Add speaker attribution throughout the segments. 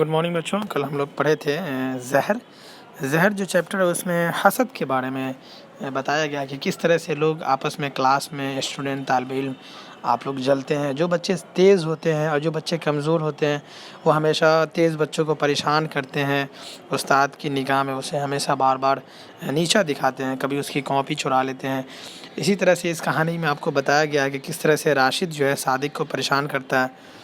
Speaker 1: Good morning बच्चों। कल हम लोग पढ़े थे ज़हर जो चैप्टर है उसमें हसद के बारे में बताया गया कि किस तरह से लोग आपस में क्लास में स्टूडेंट तालिब इल्म आप लोग जलते हैं। जो बच्चे तेज़ होते हैं और जो बच्चे कमज़ोर होते हैं वो हमेशा तेज़ बच्चों को परेशान करते हैं। उस्ताद की निगाह में उसे हमेशा बार बार नीचा दिखाते हैं, कभी उसकी कॉपी चुरा लेते हैं। इसी तरह से इस कहानी में आपको बताया गया है कि किस तरह से राशिद जो है सादिक को परेशान करता है।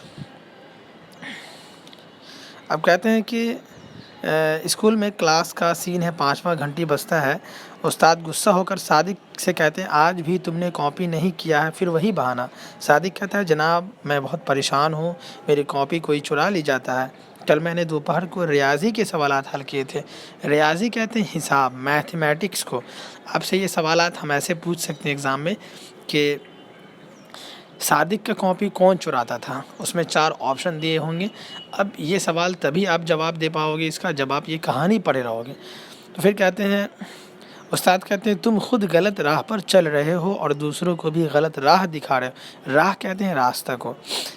Speaker 1: अब कहते हैं कि स्कूल में क्लास का सीन है, 5वां घंटी बजता है। उस्ताद गुस्सा होकर सादिक से कहते हैं आज भी तुमने कॉपी नहीं किया है। फिर वही बहाना। सादिक कहता है जनाब मैं बहुत परेशान हूँ, मेरी कॉपी कोई चुरा ली जाता है। कल मैंने दोपहर को रियाजी के सवालात हल किए थे। रियाजी कहते हैं हिसाब, मैथमेटिक्स को। आपसे ये सवालात हम ऐसे पूछ सकते हैं एग्ज़ाम में कि सादिक का कॉपी कौन चुराता था, उसमें 4 ऑप्शन दिए होंगे। अब ये सवाल तभी आप जवाब दे पाओगे, इसका जवाब ये कहानी पढ़े रहोगे। तो फिर कहते हैं उस्ताद कहते हैं तुम खुद गलत राह पर चल रहे हो और दूसरों को भी गलत राह दिखा रहे हो। राह कहते हैं रास्ता को।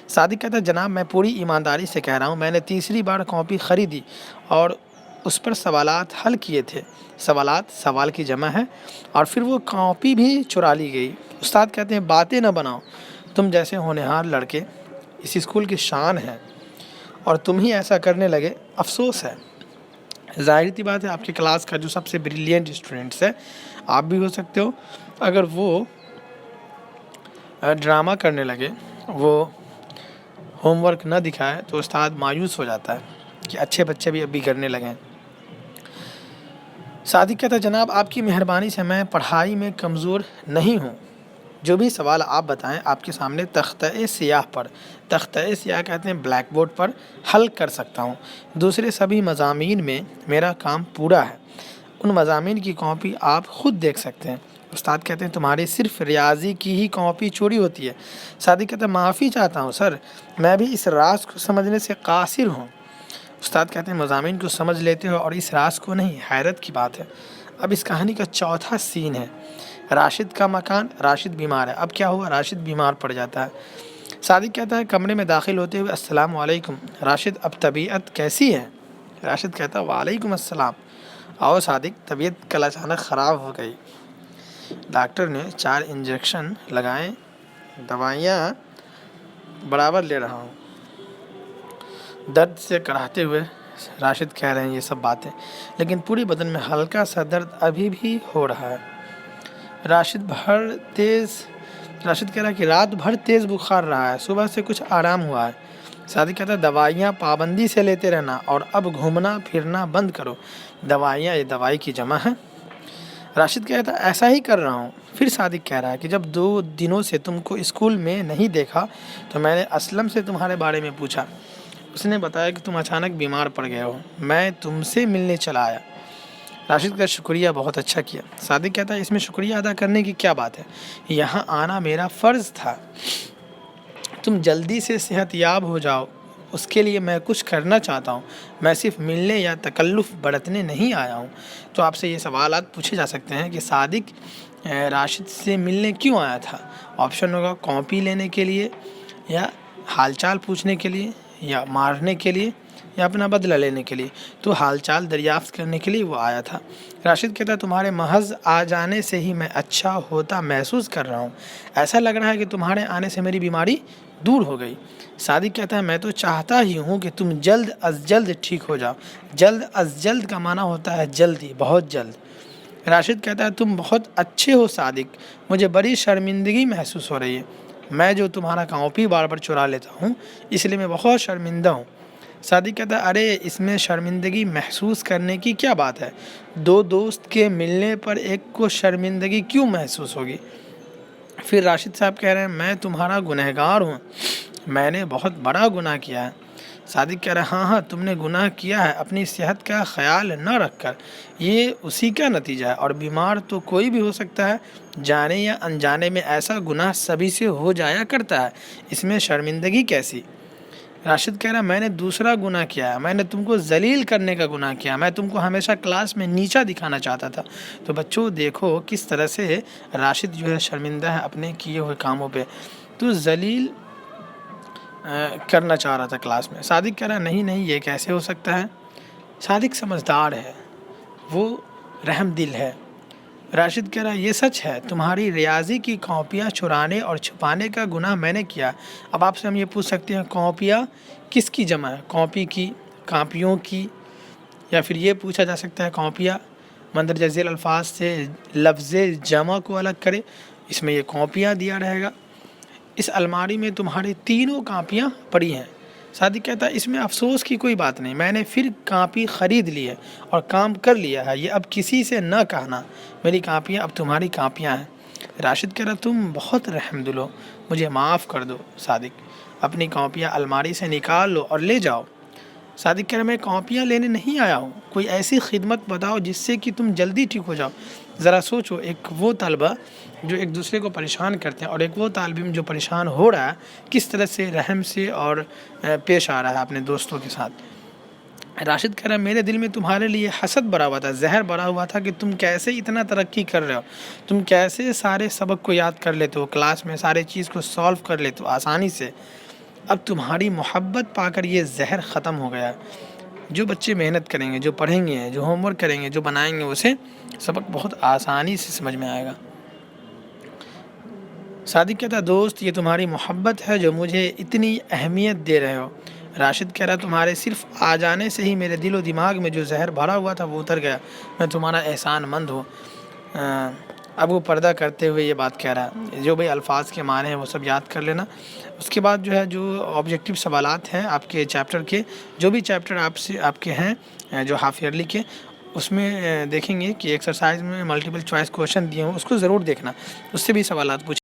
Speaker 1: सादिक कहता है जनाब मैं पूरी ईमानदारी से कह रहा हूँ, मैंने तीसरी बार कॉपी ख़रीदी और उस पर सवालात हल किए थे। सवालात सवाल की जमा है और फिर वो कॉपी भी चुरा ली गई। उस्ताद कहते हैं बातें न बनाओ, तुम जैसे होनहार लड़के इस स्कूल की शान है और तुम ही ऐसा करने लगे, अफसोस है। ज़ाहिर सी बात है आपकी क्लास का जो सबसे ब्रिलियंट स्टूडेंट्स है, आप भी हो सकते हो, अगर वो ड्रामा करने लगे, वो होमवर्क न दिखाए तो उस्ताद मायूस हो जाता है कि अच्छे बच्चे भी अभी करने लगे। सादिक कहता है जनाब आपकी मेहरबानी से मैं पढ़ाई में कमज़ोर नहीं हूँ, जो भी सवाल आप बताएं आपके सामने तख्ते सियाह पर, तख्ते सियाह कहते हैं ब्लैक बोर्ड पर, हल कर सकता हूँ। दूसरे सभी मज़ामीन में मेरा काम पूरा है, उन मज़ामीन की कॉपी आप ख़ुद देख सकते हैं। उस्ताद कहते हैं तुम्हारी सिर्फ रियाजी की ही कॉपी चोरी होती है। सादिक कहते हैं माफ़ी चाहता हूँ सर, मैं भी इस राज को समझने से कासिर हूँ। उस्ताद कहते हैं मज़ामीन को समझ लेते हो और इस राज को नहीं, हैरत की बात है। अब इस कहानी का चौथा सीन है राशिद का मकान। राशिद बीमार है। अब क्या हुआ, राशिद बीमार पड़ जाता है। सादिक कहता है कमरे में दाखिल होते हुए अस्सलाम वालेकुम राशिद, अब तबीयत कैसी है? राशिद कहता है वालेकुम अस्सलाम। आओ सादिक, तबीयत कल अचानक ख़राब हो गई, डॉक्टर ने 4 इंजेक्शन लगाए, दवाइयाँ बराबर ले रहा हूँ। दर्द से कराहते हुए राशिद कह रहे हैं ये सब बातें, लेकिन पूरी बदन में हल्का सा दर्द अभी भी हो रहा है। राशिद कह रहा है कि रात भर तेज़ बुखार रहा है, सुबह से कुछ आराम हुआ है। सादिक कहता है दवाइयाँ पाबंदी से लेते रहना और अब घूमना फिरना बंद करो। दवाइयाँ ये दवाई की जमा है। राशिद कहता है ऐसा ही कर रहा हूँ। फिर सादिक कह रहा है कि जब 2 दिनों से तुमको स्कूल में नहीं देखा तो मैंने असलम से तुम्हारे बारे में पूछा, उसने बताया कि तुम अचानक बीमार पड़ गए हो, मैं तुमसे मिलने चला आया। राशिद का शुक्रिया, बहुत अच्छा किया। सादिक कहता है इसमें शुक्रिया अदा करने की क्या बात है, यहाँ आना मेरा फ़र्ज़ था। तुम जल्दी से सेहतयाब हो जाओ, उसके लिए मैं कुछ करना चाहता हूँ, मैं सिर्फ मिलने या तकल्लुफ़ बरतने नहीं आया हूँ। तो आपसे ये सवालात पूछे जा सकते हैं कि सादिक राशिद से मिलने क्यों आया था। ऑप्शन होगा कॉपी लेने के लिए, या हालचाल पूछने के लिए, या मारने के लिए, या अपना बदला लेने के लिए। तो हालचाल दरियाफ्त करने के लिए वो आया था। राशिद कहता है तुम्हारे महज आ जाने से ही मैं अच्छा होता महसूस कर रहा हूँ, ऐसा लग रहा है कि तुम्हारे आने से मेरी बीमारी दूर हो गई। सादिक कहता है मैं तो चाहता ही हूँ कि तुम जल्द अज जल्द ठीक हो जाओ। जल्द अज जल्द का माना होता है जल्दी, बहुत जल्द। राशिद कहता है तुम बहुत अच्छे हो सादिक, मुझे बड़ी शर्मिंदगी महसूस हो रही है, मैं जो तुम्हारा कॉपी बार बार चुरा लेता हूँ इसलिए मैं बहुत शर्मिंदा हूँ। सादिक कहता है अरे इसमें शर्मिंदगी महसूस करने की क्या बात है, 2 दोस्त के मिलने पर एक को शर्मिंदगी क्यों महसूस होगी। फिर राशिद साहब कह रहे हैं मैं तुम्हारा गुनहगार हूँ, मैंने बहुत बड़ा गुनाह किया है। सादिक कह रहा है हाँ तुमने गुनाह किया है अपनी सेहत का ख्याल न रखकर, ये उसी का नतीजा है। और बीमार तो कोई भी हो सकता है, जाने या अनजाने में ऐसा गुनाह सभी से हो जाया करता है, इसमें शर्मिंदगी कैसी। राशिद कह रहा मैंने दूसरा गुनाह किया है, मैंने तुमको जलील करने का गुनाह किया, मैं तुमको हमेशा क्लास में नीचा दिखाना चाहता था। तो बच्चों देखो किस तरह से राशिद जो है शर्मिंदा है अपने किए हुए कामों पे। तो जलील کرنا چاہ رہا تھا کلاس میں۔ صادق کہہ رہا نہیں نہیں یہ کیسے ہو سکتا ہے، صادق سمجھدار ہے، وہ رحم دل ہے۔ راشد کہہ رہا یہ سچ ہے، تمہاری ریاضی کی کاپیاں چرانے اور چھپانے کا گناہ میں نے کیا۔ اب آپ سے ہم یہ پوچھ سکتے ہیں کاپیاں کس کی جمع ہے، کاپی کی، کاپیوں کی، یا پھر یہ پوچھا جا سکتا ہے کاپیاں مندرجہ ذیل الفاظ سے لفظ جمع کو الگ کرے، اس میں یہ کاپیاں دیا رہے گا۔ اس الماری میں تمہاری تینوں کاپیاں پڑی ہیں۔ صادق کہتا ہے اس میں افسوس کی کوئی بات نہیں، میں نے پھر کاپی خرید لی ہے اور کام کر لیا ہے، یہ اب کسی سے نہ کہنا، میری کاپیاں اب تمہاری کاپیاں ہیں۔ راشد کہہ رہا تم بہت رحم دل ہو، مجھے معاف کر دو۔ صادق اپنی کاپیاں الماری سے نکال لو اور لے جاؤ۔ صادق کہہ رہا میں کاپیاں لینے نہیں آیا ہوں، کوئی ایسی خدمت بتاؤ جس سے کہ تم جلدی ٹھیک ہو جاؤ۔ ذرا سوچو، ایک وہ طلبہ جو ایک دوسرے کو پریشان کرتے ہیں اور ایک وہ طالب علم جو پریشان ہو رہا ہے، کس طرح سے رحم سے اور پیش آ رہا ہے اپنے دوستوں کے ساتھ۔ راشد کہہ رہا میرے دل میں تمہارے لیے حسد بھرا ہوا تھا، زہر بھرا ہوا تھا کہ تم کیسے اتنا ترقی کر رہے ہو، تم کیسے سارے سبق کو یاد کر لیتے ہو، کلاس میں سارے چیز کو سالو کر لیتے ہو آسانی سے۔ اب تمہاری محبت پا کر یہ زہر ختم ہو گیا۔ جو بچے محنت کریں گے، جو پڑھیں گے، جو ہوم ورک کریں گے، جو بنائیں گے، اسے سبق بہت آسانی سے سمجھ میں آئے گا۔ صادق کہتا دوست یہ تمہاری محبت ہے جو مجھے اتنی اہمیت دے رہے ہو۔ راشد کہہ رہا تمہارے صرف آ جانے سے ہی میرے دل و دماغ میں جو زہر بھرا ہوا تھا وہ اتر گیا، میں تمہارا احسان مند ہوں۔ اب وہ پردہ کرتے ہوئے یہ بات کہہ رہا ہے، جو بھی الفاظ کے معنی ہیں وہ سب یاد کر لینا۔ اس کے بعد جو ہے جو آبجیکٹیو سوالات ہیں آپ کے چیپٹر کے، جو بھی چیپٹر آپ کے ہیں جو ہاف ایئرلی کے، اس میں دیکھیں گے کہ ایکسرسائز میں ملٹیپل چوائس کویشچن دیے ہوں، اس کو ضرور دیکھنا، اس سے بھی سوالات پوچھیں۔